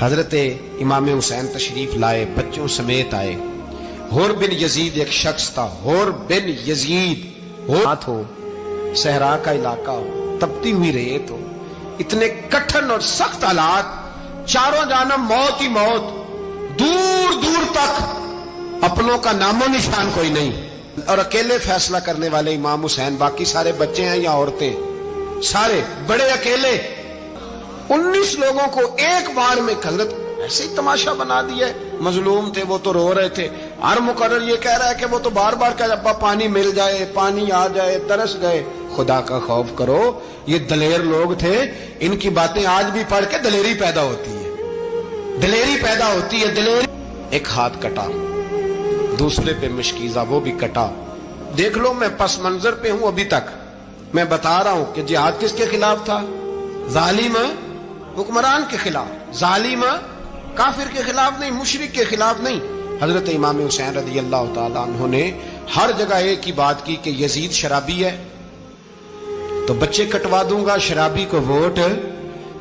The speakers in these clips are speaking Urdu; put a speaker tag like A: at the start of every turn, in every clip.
A: حضرت امام حسین تشریف لائے، بچوں سمیت آئے۔ حور بن یزید ایک شخص تھا، حور بن یزید، ہاتھ ہو، صحرا کا علاقہ ہو، تپتی ہوئی ریت ہو، اتنے کٹھن اور سخت حالات، چاروں جانب موت ہی موت، دور دور تک اپنوں کا نام و نشان کوئی نہیں، اور اکیلے فیصلہ کرنے والے امام حسین، باقی سارے بچے ہیں یا عورتیں، سارے بڑے اکیلے۔ 19 لوگوں کو ایک بار میں حضرت ایسے ہی تماشا بنا دیا ہے۔ مظلوم تھے وہ تو رو رہے تھے، ہر مقرر یہ کہہ رہا ہے کہ وہ تو بار بار کہہ ابا پانی مل جائے، پانی آ جائے، ترس گئے۔ خدا کا خوف کرو، یہ دلیر لوگ تھے، ان کی باتیں آج بھی پڑھ کے دلیری پیدا ہوتی ہے، دلیری پیدا ہوتی ہے، دلیری۔ ایک ہاتھ کٹا، دوسرے پہ مشکیزہ، وہ بھی کٹا۔ دیکھ لو میں پس منظر پہ ہوں ابھی تک، میں بتا رہا ہوں کہ جہاد کس کے خلاف تھا؟ ظالم حکمران کے خلاف، ظالم کافر کے خلاف نہیں، مشرک کے خلاف نہیں۔ حضرت امام حسین رضی اللہ تعالیٰ عنہ نے ہر جگہ ایک ہی بات کی کہ یزید شرابی ہے تو بچے کٹوا دوں گا، شرابی کو ووٹ۔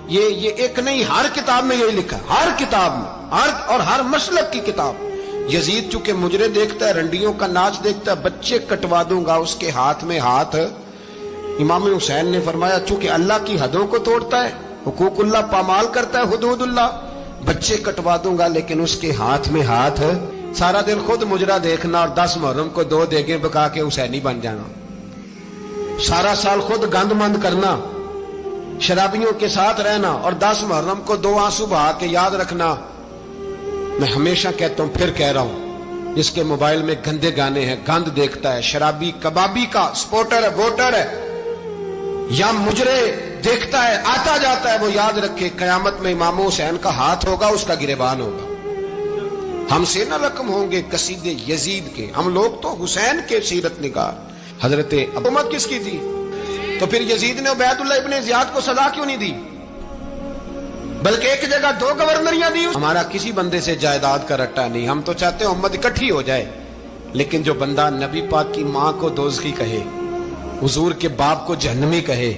A: یہ ایک نہیں، ہر کتاب میں یہی لکھا، ہر کتاب میں، اور ہر مسلک کی کتاب۔ یزید چونکہ مجرے دیکھتا ہے، رنڈیوں کا ناچ دیکھتا ہے، بچے کٹوا دوں گا، اس کے ہاتھ میں ہاتھ۔ امام حسین نے فرمایا چونکہ اللہ کی حدوں کو توڑتا ہے، حقوق اللہ پامال کرتا ہے، حدود اللہ، بچے کٹوا دوں گا لیکن اس کے ہاتھ میں ہاتھ۔ سارا دن خود مجرا دیکھنا اور 10 محرم کو 2 دیگیں پکا کے حسینی بن جانا، سارا سال خود گند مند کرنا، شرابیوں کے ساتھ رہنا، اور 10 محرم کو 2 آنسو بہا کے یاد رکھنا۔ میں ہمیشہ کہتا ہوں، پھر کہہ رہا ہوں، جس کے موبائل میں گندے گانے ہیں، گند دیکھتا ہے، شرابی کبابی کا سپورٹر ہے، ووٹر ہے، یا مجرے دیکھتا ہے، آتا جاتا ہے، وہ یاد رکھے قیامت میں امام حسین کا ہاتھ ہوگا، اس کا گریبان ہوگا۔ ہم سے نہ رقم ہوں گے قصیدے یزید کے، ہم لوگ تو حسین کے سیرت نگار۔ حضرت حکومت کس کی تھی؟ تو پھر یزید نے عبید اللہ ابن زیاد کو سزا کیوں نہیں دی، بلکہ ایک جگہ 2 گورنریاں دی؟ ہمارا کسی بندے سے جائیداد کا رٹا نہیں، ہم تو چاہتے ہیں امت اکٹھی ہو جائے، لیکن جو بندہ نبی پاک کی ماں کو دوزخی کہے، حضور کے باپ کو جہنمی کہے،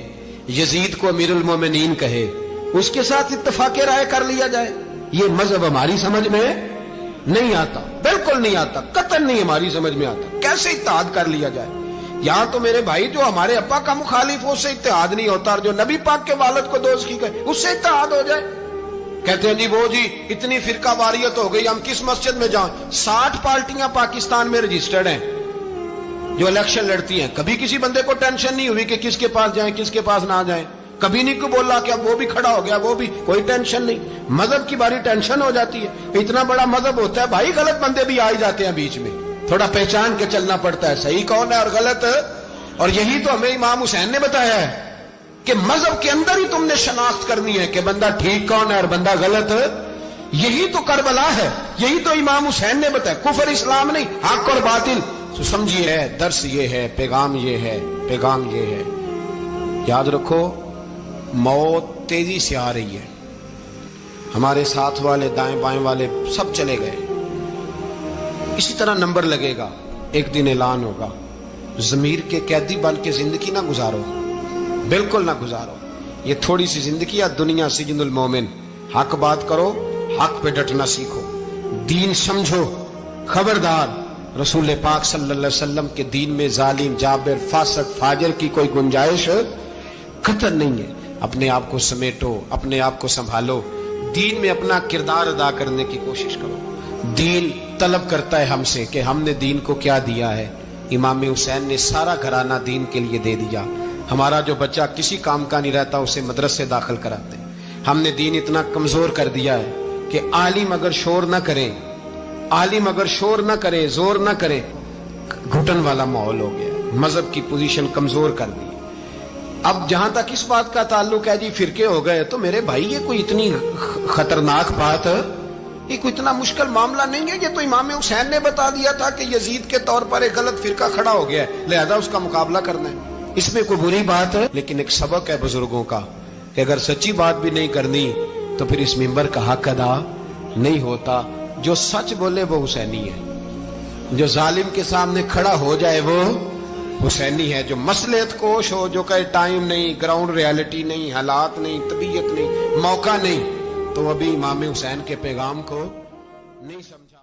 A: یزید کو امیر المومنین کہے، اس کے ساتھ اتفاق رائے کر لیا جائے، یہ مذہب ہماری سمجھ میں نہیں آتا، بالکل نہیں آتا، قطعاً نہیں ہماری سمجھ میں آتا۔ کیسے اتحاد کر لیا جائے؟ یہاں تو میرے بھائی جو ہمارے ابا کا مخالف ہو، اس سے اتحاد نہیں ہوتا، اور جو نبی پاک کے والد کو دوزخی کہے، اس سے اتحاد ہو جائے۔ کہتے ہیں جی وہ جی اتنی فرقہ واریت ہو گئی، ہم کس مسجد میں جائیں؟ 60 پارٹیاں پاکستان میں رجسٹرڈ ہیں جو الیکشن لڑتی ہیں، کبھی کسی بندے کو ٹینشن نہیں ہوئی کہ کس کے پاس جائیں کس کے پاس نہ جائیں، کبھی نہیں کو بولا کہ اب وہ بھی کھڑا ہو گیا، وہ بھی، کوئی ٹینشن نہیں۔ مذہب کی باری ٹینشن ہو جاتی ہے، اتنا بڑا مذہب ہوتا ہے بھائی، غلط بندے بھی آ ہی جاتے ہیں بیچ میں، تھوڑا پہچان کے چلنا پڑتا ہے، صحیح کون ہے اور غلط۔ اور یہی تو ہمیں امام حسین نے بتایا ہے کہ مذہب کے اندر ہی تم نے شناخت کرنی ہے کہ بندہ ٹھیک کون ہے اور بندہ غلط۔ یہی تو کربلا ہے، یہی تو امام حسین نے بتایا، کفر اسلام نہیں، حق اور باطل۔ تو سمجھیے، درس یہ ہے، پیغام یہ ہے، پیغام یہ ہے، یاد رکھو موت تیزی سے آ رہی ہے، ہمارے ساتھ والے دائیں بائیں والے سب چلے گئے، اسی طرح نمبر لگے گا، ایک دن اعلان ہوگا۔ ضمیر کے قیدی بن کے زندگی نہ گزارو، بالکل نہ گزارو، یہ تھوڑی سی زندگی ہے، دنیا سجن المومن۔ حق بات کرو، حق پہ ڈٹنا سیکھو، دین سمجھو، خبردار رسول پاک صلی اللہ علیہ وسلم کے دین میں ظالم، جابر، فاسق، فاجر کی کوئی گنجائش قطعاً نہیں ہے۔ اپنے آپ کو سمیٹو، اپنے آپ کو سنبھالو، دین میں اپنا کردار ادا کرنے کی کوشش کرو۔ دین طلب کرتا ہے ہم سے کہ ہم نے دین کو کیا دیا ہے۔ امام حسین نے سارا گھرانہ دین کے لیے دے دیا۔ ہمارا جو بچہ کسی کام کا نہیں رہتا اسے مدرسے داخل کراتے ہیں۔ ہم نے دین اتنا کمزور کر دیا ہے کہ عالم اگر شور نہ کریں، عالم اگر شور نہ کرے، زور نہ کرے، گھٹن والا ماحول ہو گیا، مذہب کی پوزیشن کمزور کر دی۔ اب جہاں تک اس بات کا تعلق ہے جی فرقے ہو گئے، تو میرے بھائی یہ کوئی اتنی خطرناک بات ہے، یہ کوئی اتنا مشکل معاملہ نہیں ہے، یہ تو امام حسین نے بتا دیا تھا کہ یزید کے طور پر ایک غلط فرقہ کھڑا ہو گیا ہے، لہذا اس کا مقابلہ کرنا ہے، اس میں کوئی بری بات ہے؟ لیکن ایک سبق ہے بزرگوں کا کہ اگر سچی بات بھی نہیں کرنی تو پھر اس منبر کا حق ادا نہیں ہوتا۔ جو سچ بولے وہ حسینی ہے، جو ظالم کے سامنے کھڑا ہو جائے وہ حسینی ہے، جو مصلحت کوش ہو، جو کہے ٹائم نہیں، گراؤنڈ ریالٹی نہیں، حالات نہیں، طبیعت نہیں، موقع نہیں، تو ابھی امام حسین کے پیغام کو نہیں سمجھا.